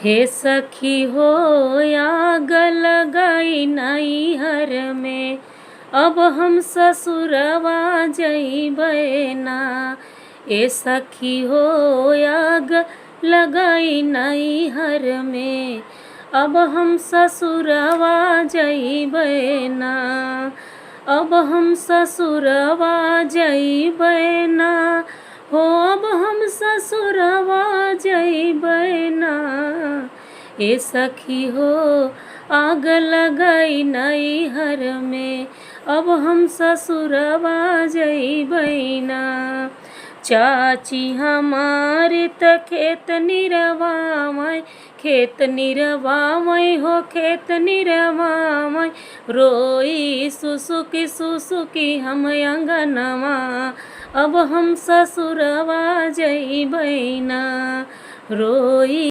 हे सखी हो आग लगाई नैहर में, अब हम ससुरवा जइबै ना। ए सखी हो आग लगाई नैहर में, अब हम ससुरवा जइबै ना। अब हम ससुरवा जइबै ना हो, अब हम ससुरवा जइबै ना। ए सखी हो आग लगाई नैहर में, अब हम ससुरवा जइबै ना। चाची हमारे त खेत निरवावै, खेत निरवावै हो खेत निरवावै, रोई सुसुकी सुसुकी हम अंगनवा, अब हम ससुरवा जइबै ना। रोई